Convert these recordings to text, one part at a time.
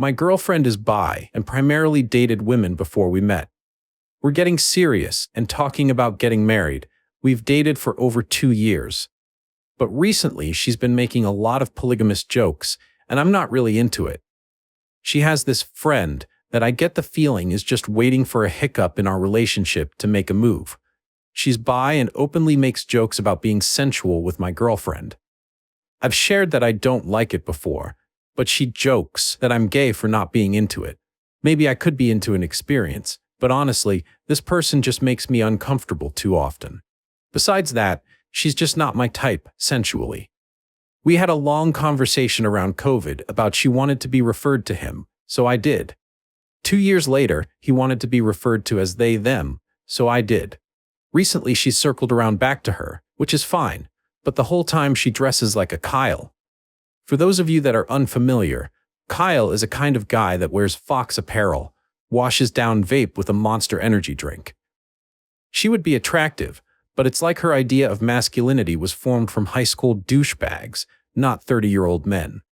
My girlfriend is bi and primarily dated women before we met. We're getting serious and talking about getting married. We've dated for over 2 years. But recently, she's been making a lot of polygamous jokes, and I'm not really into it. She has this friend that I get the feeling is just waiting for a hiccup in our relationship to make a move. She's bi and openly makes jokes about being sensual with my girlfriend. I've shared that I don't like it before, but she jokes that I'm gay for not being into it. Maybe I could be into an experience, but honestly, this person just makes me uncomfortable too often. Besides that, she's just not my type, sensually. We had a long conversation around COVID about she wanted to be referred to him, so I did. 2 years later, he wanted to be referred to as they, them, so I did. Recently, she's circled around back to her, which is fine, but the whole time she dresses like a Kyle. For those of you that are unfamiliar, Kyle is a kind of guy that wears Fox apparel, washes down vape with a Monster Energy drink. She would be attractive, but it's like her idea of masculinity was formed from high school douchebags, not 30-year-old men.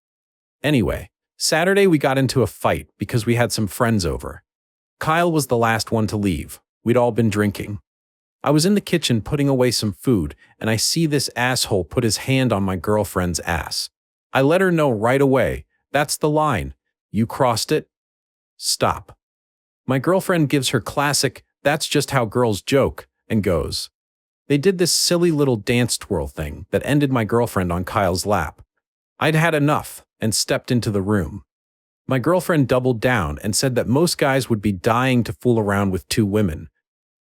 Anyway, Saturday we got into a fight because we had some friends over. Kyle was the last one to leave. We'd all been drinking. I was in the kitchen putting away some food, and I see this asshole put his hand on my girlfriend's ass. I let her know right away, that's the line. You crossed it? Stop. My girlfriend gives her classic, that's just how girls joke, and goes. They did this silly little dance twirl thing that ended my girlfriend on Kyle's lap. I'd had enough and stepped into the room. My girlfriend doubled down and said that most guys would be dying to fool around with 2 women.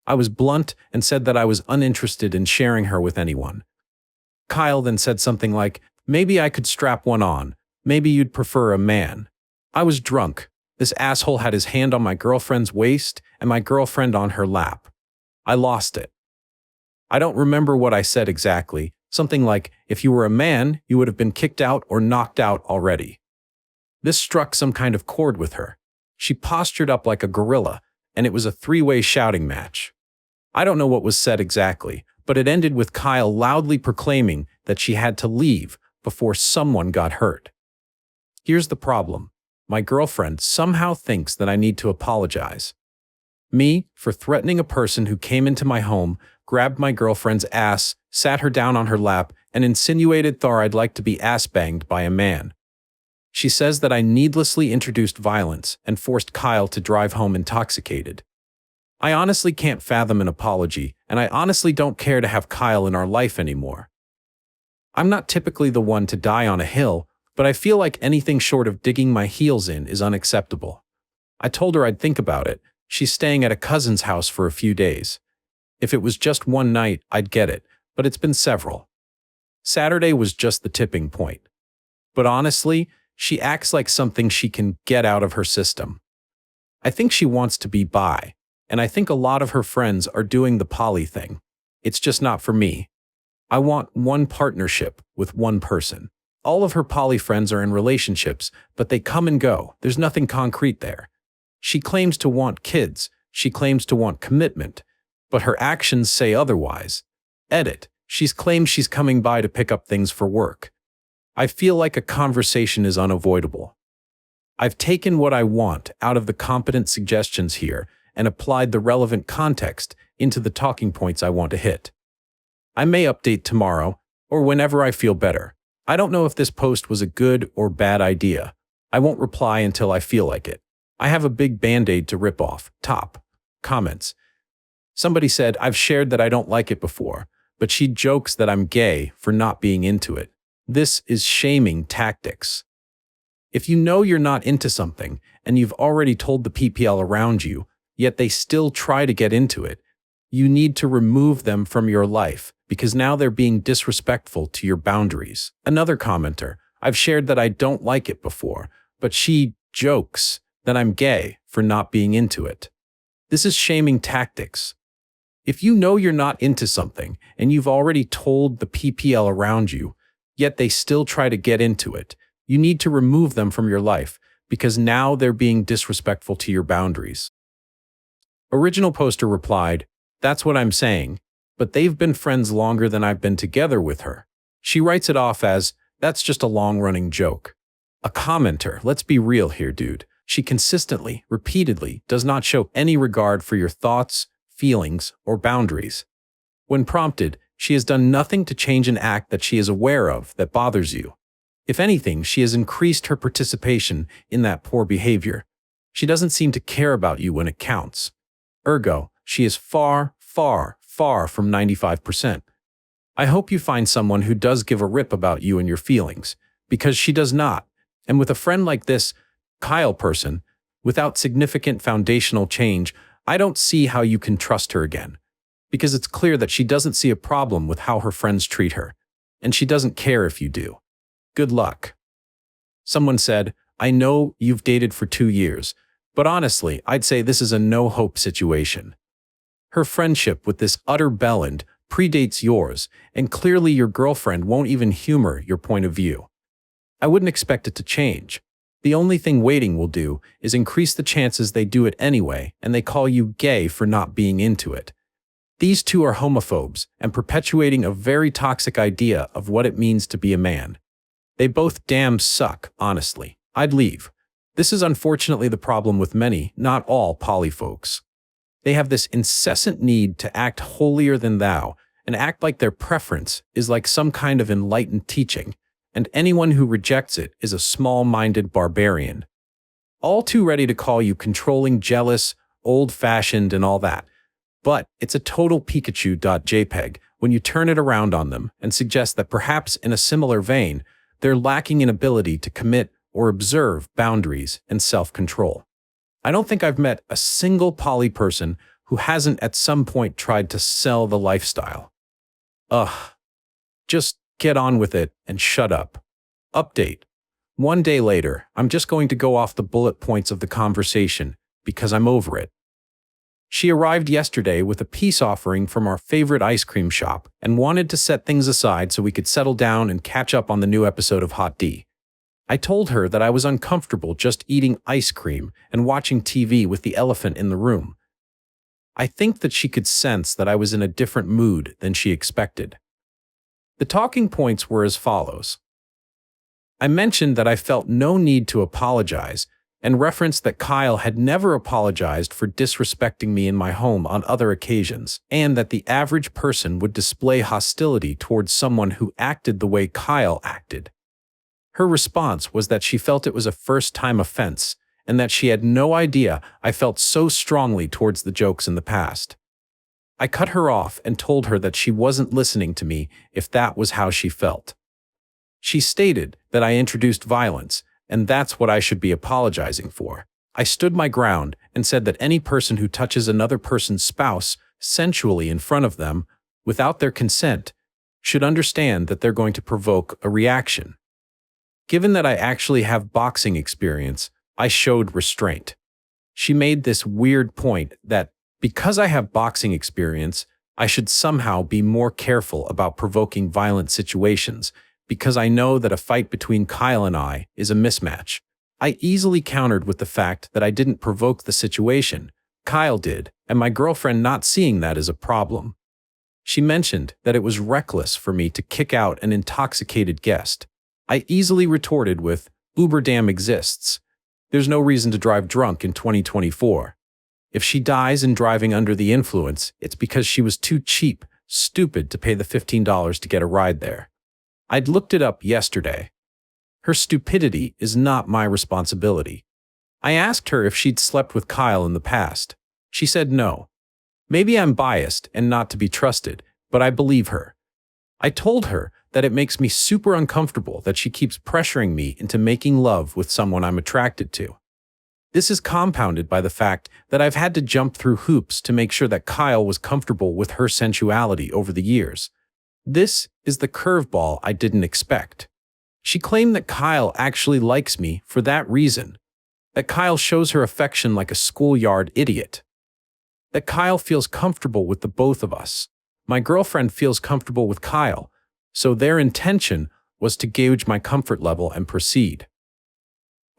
I was blunt and said that I was uninterested in sharing her with anyone. Kyle then said something like, maybe I could strap one on, maybe you'd prefer a man. I was drunk. This asshole had his hand on my girlfriend's waist and my girlfriend on her lap. I lost it. I don't remember what I said exactly, something like, if you were a man, you would have been kicked out or knocked out already. This struck some kind of chord with her. She postured up like a gorilla, and it was a 3-way shouting match. I don't know what was said exactly, but it ended with Kyle loudly proclaiming that she had to leave before someone got hurt. Here's the problem. My girlfriend somehow thinks that I need to apologize. Me, for threatening a person who came into my home, grabbed my girlfriend's ass, sat her down on her lap, and insinuated that I'd like to be ass-banged by a man. She says that I needlessly introduced violence and forced Kyle to drive home intoxicated. I honestly can't fathom an apology, and I honestly don't care to have Kyle in our life anymore. I'm not typically the one to die on a hill, but I feel like anything short of digging my heels in is unacceptable. I told her I'd think about it. She's staying at a cousin's house for a few days. If it was just one night, I'd get it, but it's been several. Saturday was just the tipping point. But honestly, she acts like something she can get out of her system. I think she wants to be bi, and I think a lot of her friends are doing the poly thing. It's just not for me. I want one partnership with one person. All of her poly friends are in relationships, but they come and go. There's nothing concrete there. She claims to want kids. She claims to want commitment. But her actions say otherwise. Edit. She's claimed she's coming by to pick up things for work. I feel like a conversation is unavoidable. I've taken what I want out of the competent suggestions here and applied the relevant context into the talking points I want to hit. I may update tomorrow or whenever I feel better. I don't know if this post was a good or bad idea. I won't reply until I feel like it. I have a big band-aid to rip off. Top. Comments. Somebody said, I've shared that I don't like it before, but she jokes that I'm gay for not being into it. This is shaming tactics. If you know you're not into something and you've already told the PPL around you, yet they still try to get into it, you need to remove them from your life because now they're being disrespectful to your boundaries. Another commenter, I've shared that I don't like it before, but she jokes that I'm gay for not being into it. This is shaming tactics. If you know you're not into something and you've already told the PPL around you, yet they still try to get into it, you need to remove them from your life because now they're being disrespectful to your boundaries. Original poster replied, that's what I'm saying, but they've been friends longer than I've been together with her. She writes it off as, that's just a long-running joke. A commenter, let's be real here, dude. She consistently, repeatedly, does not show any regard for your thoughts, feelings, or boundaries. When prompted, she has done nothing to change an act that she is aware of that bothers you. If anything, she has increased her participation in that poor behavior. She doesn't seem to care about you when it counts. Ergo, she is far, far, far from 95%. I hope you find someone who does give a rip about you and your feelings, because she does not. And with a friend like this Kyle person, without significant foundational change, I don't see how you can trust her again. Because it's clear that she doesn't see a problem with how her friends treat her, and she doesn't care if you do. Good luck. Someone said, I know you've dated for 2 years, but honestly, I'd say this is a no-hope situation. Her friendship with this utter bellend predates yours, and clearly your girlfriend won't even humor your point of view. I wouldn't expect it to change. The only thing waiting will do is increase the chances they do it anyway, and they call you gay for not being into it. These two are homophobes and perpetuating a very toxic idea of what it means to be a man. They both damn suck, honestly. I'd leave. This is unfortunately the problem with many, not all, poly folks. They have this incessant need to act holier than thou and act like their preference is like some kind of enlightened teaching, and anyone who rejects it is a small-minded barbarian. All too ready to call you controlling, jealous, old-fashioned, and all that. But it's a total Pikachu.jpg when you turn it around on them and suggest that perhaps in a similar vein, they're lacking in ability to commit or observe boundaries and self-control. I don't think I've met a single poly person who hasn't at some point tried to sell the lifestyle. Ugh. Just get on with it and shut up. Update. 1 day later, I'm just going to go off the bullet points of the conversation because I'm over it. She arrived yesterday with a peace offering from our favorite ice cream shop and wanted to set things aside so we could settle down and catch up on the new episode of Hot D. I told her that I was uncomfortable just eating ice cream and watching TV with the elephant in the room. I think that she could sense that I was in a different mood than she expected. The talking points were as follows. I mentioned that I felt no need to apologize and referenced that Kyle had never apologized for disrespecting me in my home on other occasions, and that the average person would display hostility towards someone who acted the way Kyle acted. Her response was that she felt it was a first-time offense, and that she had no idea I felt so strongly towards the jokes in the past. I cut her off and told her that she wasn't listening to me if that was how she felt. She stated that I introduced violence, and that's what I should be apologizing for. I stood my ground and said that any person who touches another person's spouse sensually in front of them, without their consent, should understand that they're going to provoke a reaction. Given that I actually have boxing experience, I showed restraint. She made this weird point that because I have boxing experience, I should somehow be more careful about provoking violent situations, because I know that a fight between Kyle and I is a mismatch. I easily countered with the fact that I didn't provoke the situation. Kyle did, and my girlfriend not seeing that as a problem. She mentioned that it was reckless for me to kick out an intoxicated guest. I easily retorted with, Uber damn exists. There's no reason to drive drunk in 2024. If she dies in driving under the influence, it's because she was too cheap, stupid to pay the $15 to get a ride there. I'd looked it up yesterday. Her stupidity is not my responsibility. I asked her if she'd slept with Kyle in the past. She said no. Maybe I'm biased and not to be trusted, but I believe her. I told her that it makes me super uncomfortable that she keeps pressuring me into making love with someone I'm attracted to. This is compounded by the fact that I've had to jump through hoops to make sure that Kyle was comfortable with her sensuality over the years. This is the curveball I didn't expect. She claimed that Kyle actually likes me for that reason. That Kyle shows her affection like a schoolyard idiot. That Kyle feels comfortable with the both of us. My girlfriend feels comfortable with Kyle, so their intention was to gauge my comfort level and proceed.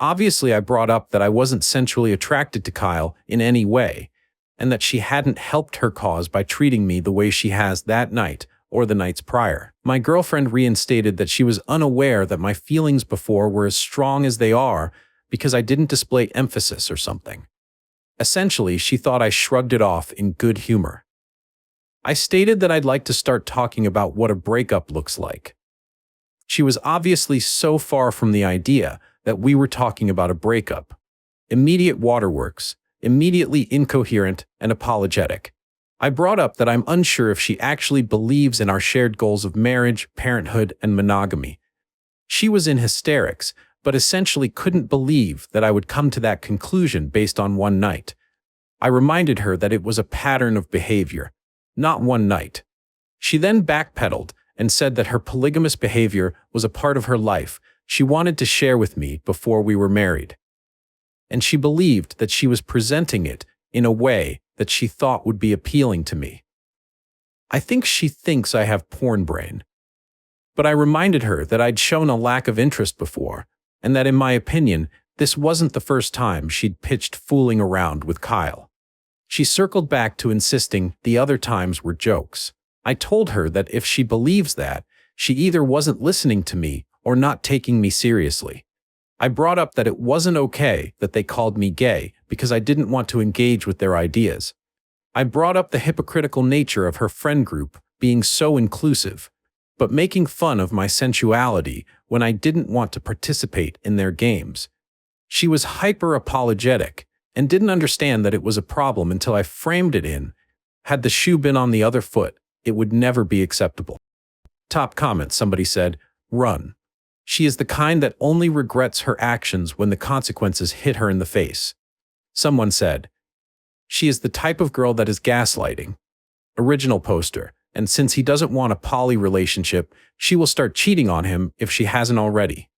Obviously, I brought up that I wasn't sensually attracted to Kyle in any way, and that she hadn't helped her cause by treating me the way she has that night or the nights prior. My girlfriend reinstated that she was unaware that my feelings before were as strong as they are because I didn't display emphasis or something. Essentially, she thought I shrugged it off in good humor. I stated that I'd like to start talking about what a breakup looks like. She was obviously so far from the idea that we were talking about a breakup. Immediate waterworks, immediately incoherent and apologetic. I brought up that I'm unsure if she actually believes in our shared goals of marriage, parenthood, and monogamy. She was in hysterics, but essentially couldn't believe that I would come to that conclusion based on one night. I reminded her that it was a pattern of behavior, not one night. She then backpedaled and said that her polygamous behavior was a part of her life she wanted to share with me before we were married. And she believed that she was presenting it in a way that she thought would be appealing to me. I think she thinks I have porn brain. But I reminded her that I'd shown a lack of interest before, and that in my opinion, this wasn't the first time she'd pitched fooling around with Kyle. She circled back to insisting the other times were jokes. I told her that if she believes that, she either wasn't listening to me or not taking me seriously. I brought up that it wasn't okay that they called me gay because I didn't want to engage with their ideas. I brought up the hypocritical nature of her friend group being so inclusive, but making fun of my sensuality when I didn't want to participate in their games. She was hyper-apologetic and didn't understand that it was a problem until I framed it in, had the shoe been on the other foot, it would never be acceptable. Top comment, somebody said, run. She is the kind that only regrets her actions when the consequences hit her in the face. Someone said, she is the type of girl that is gaslighting. Original poster, and since he doesn't want a poly relationship, she will start cheating on him if she hasn't already.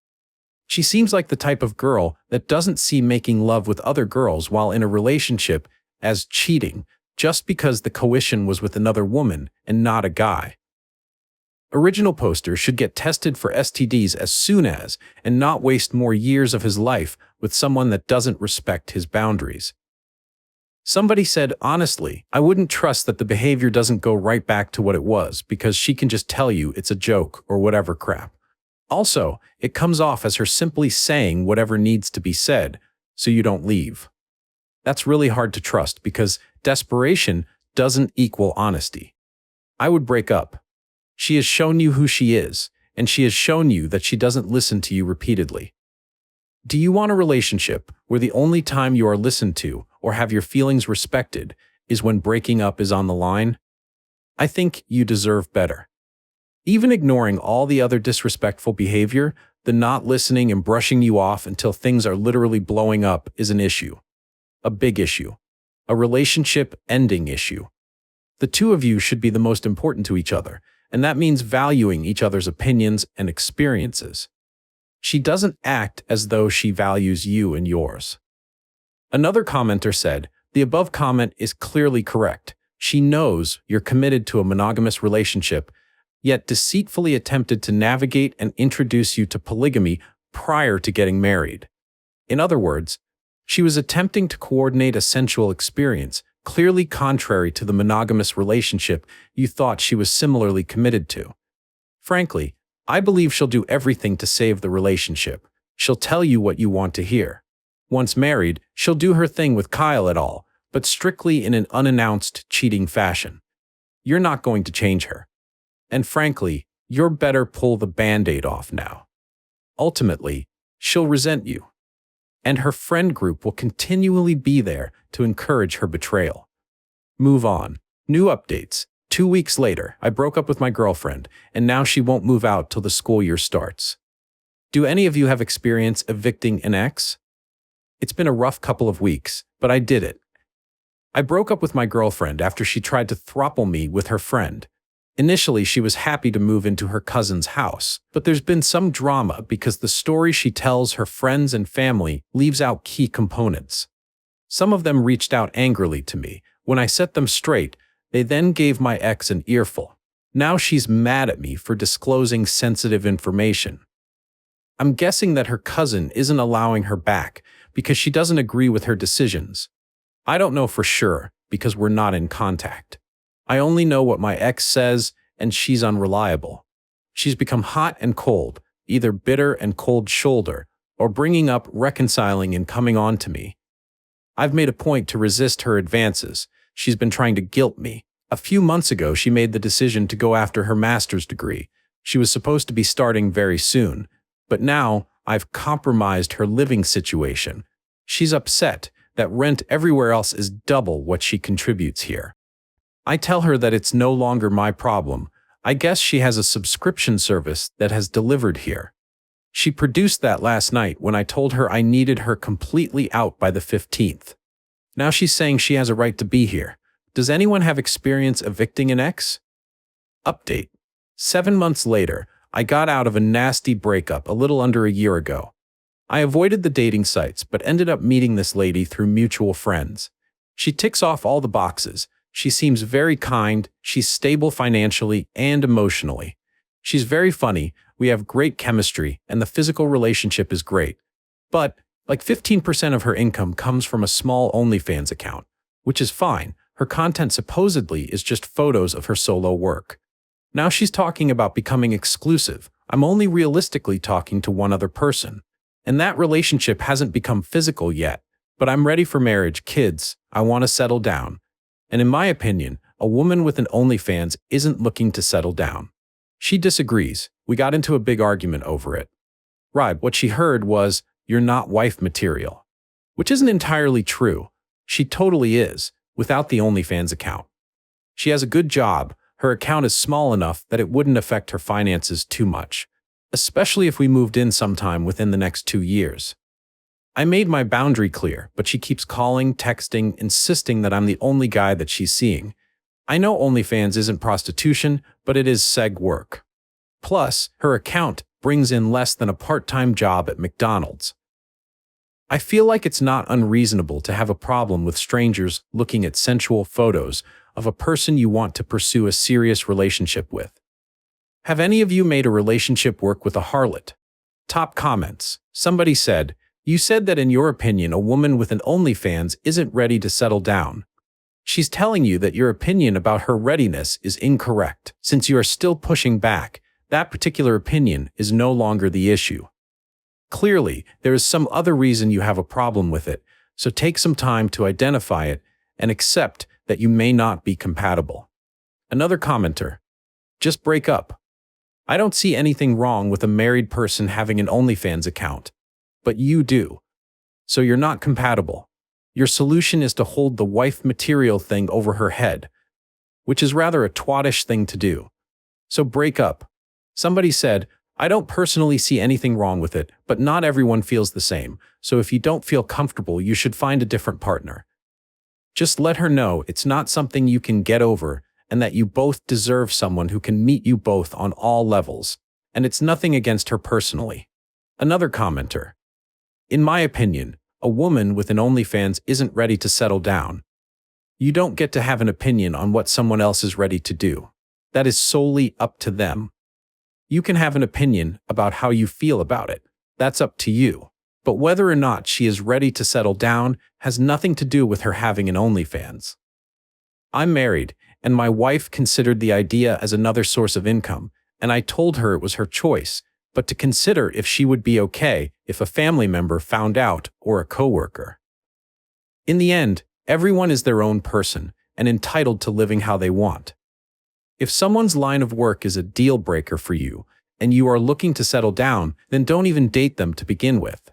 She seems like the type of girl that doesn't see making love with other girls while in a relationship as cheating, just because the coition was with another woman and not a guy. Original poster should get tested for STDs as soon as, and not waste more years of his life with someone that doesn't respect his boundaries. Somebody said, honestly, I wouldn't trust that the behavior doesn't go right back to what it was because she can just tell you it's a joke or whatever crap. Also, it comes off as her simply saying whatever needs to be said, so you don't leave. That's really hard to trust because desperation doesn't equal honesty. I would break up. She has shown you who she is, and she has shown you that she doesn't listen to you repeatedly. Do you want a relationship where the only time you are listened to or have your feelings respected is when breaking up is on the line? I think you deserve better. Even ignoring all the other disrespectful behavior, the not listening and brushing you off until things are literally blowing up is an issue. A big issue. A relationship ending issue. The two of you should be the most important to each other, and that means valuing each other's opinions and experiences. She doesn't act as though she values you and yours. Another commenter said, the above comment is clearly correct. She knows you're committed to a monogamous relationship, yet deceitfully attempted to navigate and introduce you to polygamy prior to getting married. In other words, she was attempting to coordinate a sensual experience, clearly contrary to the monogamous relationship you thought she was similarly committed to. Frankly, I believe she'll do everything to save the relationship. She'll tell you what you want to hear. Once married, she'll do her thing with Kyle et al., but strictly in an unannounced, cheating fashion. You're not going to change her. And frankly, you're better pull the Band-Aid off now. Ultimately, she'll resent you. And her friend group will continually be there to encourage her betrayal. Move on. New updates. 2 weeks later, I broke up with my girlfriend, and now she won't move out till the school year starts. Do any of you have experience evicting an ex? It's been a rough couple of weeks, but I did it. I broke up with my girlfriend after she tried to throuple me with her friend. Initially, she was happy to move into her cousin's house, but there's been some drama because the story she tells her friends and family leaves out key components. Some of them reached out angrily to me. When I set them straight, they then gave my ex an earful. Now she's mad at me for disclosing sensitive information. I'm guessing that her cousin isn't allowing her back because she doesn't agree with her decisions. I don't know for sure because we're not in contact. I only know what my ex says, and she's unreliable. She's become hot and cold, either bitter and cold shoulder, or bringing up reconciling and coming on to me. I've made a point to resist her advances. She's been trying to guilt me. A few months ago, she made the decision to go after her master's degree. She was supposed to be starting very soon, but now I've compromised her living situation. She's upset that rent everywhere else is double what she contributes here. I tell her that it's no longer my problem. I guess she has a subscription service that has delivered here. She produced that last night when I told her I needed her completely out by the 15th. Now she's saying she has a right to be here. Does anyone have experience evicting an ex? Update. 7 months later, I got out of a nasty breakup a little under a year ago. I avoided the dating sites but ended up meeting this lady through mutual friends. She ticks off all the boxes. She seems very kind, she's stable financially and emotionally. She's very funny, we have great chemistry, and the physical relationship is great. But, like 15% of her income comes from a small OnlyFans account, which is fine. Her content supposedly is just photos of her solo work. Now she's talking about becoming exclusive. I'm only realistically talking to one other person. And that relationship hasn't become physical yet. But I'm ready for marriage, kids, I want to settle down. And in my opinion, a woman with an OnlyFans isn't looking to settle down. She disagrees. We got into a big argument over it. Right, what she heard was, "You're not wife material." Which isn't entirely true. She totally is, without the OnlyFans account. She has a good job. Her account is small enough that it wouldn't affect her finances too much, especially if we moved in sometime within the next 2 years. I made my boundary clear, but she keeps calling, texting, insisting that I'm the only guy that she's seeing. I know OnlyFans isn't prostitution, but it is seg work. Plus, her account brings in less than a part-time job at McDonald's. I feel like it's not unreasonable to have a problem with strangers looking at sensual photos of a person you want to pursue a serious relationship with. Have any of you made a relationship work with a harlot? Top comments. Somebody said, "You said that in your opinion a woman with an OnlyFans isn't ready to settle down. She's telling you that your opinion about her readiness is incorrect. Since you are still pushing back, that particular opinion is no longer the issue. Clearly, there is some other reason you have a problem with it, so take some time to identify it and accept that you may not be compatible." Another commenter. Just break up. I don't see anything wrong with a married person having an OnlyFans account, but you do. So you're not compatible. Your solution is to hold the wife material thing over her head, which is rather a twatish thing to do. So break up. Somebody said, "I don't personally see anything wrong with it, but not everyone feels the same, so if you don't feel comfortable, you should find a different partner." Just let her know it's not something you can get over and that you both deserve someone who can meet you both on all levels, and it's nothing against her personally. Another commenter. In my opinion, a woman with an OnlyFans isn't ready to settle down. You don't get to have an opinion on what someone else is ready to do. That is solely up to them. You can have an opinion about how you feel about it. That's up to you. But whether or not she is ready to settle down has nothing to do with her having an OnlyFans. I'm married, and my wife considered the idea as another source of income, and I told her it was her choice, but to consider if she would be okay if a family member found out or a coworker. In the end, everyone is their own person and entitled to living how they want. If someone's line of work is a deal breaker for you and you are looking to settle down, then don't even date them to begin with.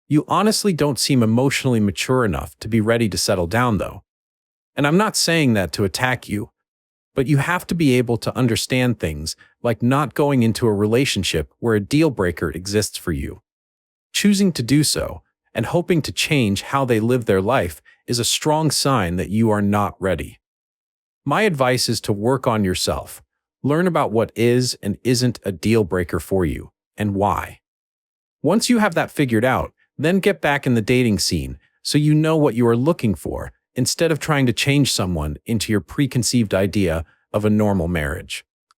You honestly don't seem emotionally mature enough to be ready to settle down, though. And I'm not saying that to attack you, but you have to be able to understand things like not going into a relationship where a deal breaker exists for you. Choosing to do so and hoping to change how they live their life is a strong sign that you are not ready. My advice is to work on yourself. Learn about what is and isn't a deal breaker for you and why. Once you have that figured out, then get back in the dating scene so you know what you are looking for instead of trying to change someone into your preconceived idea of a normal marriage.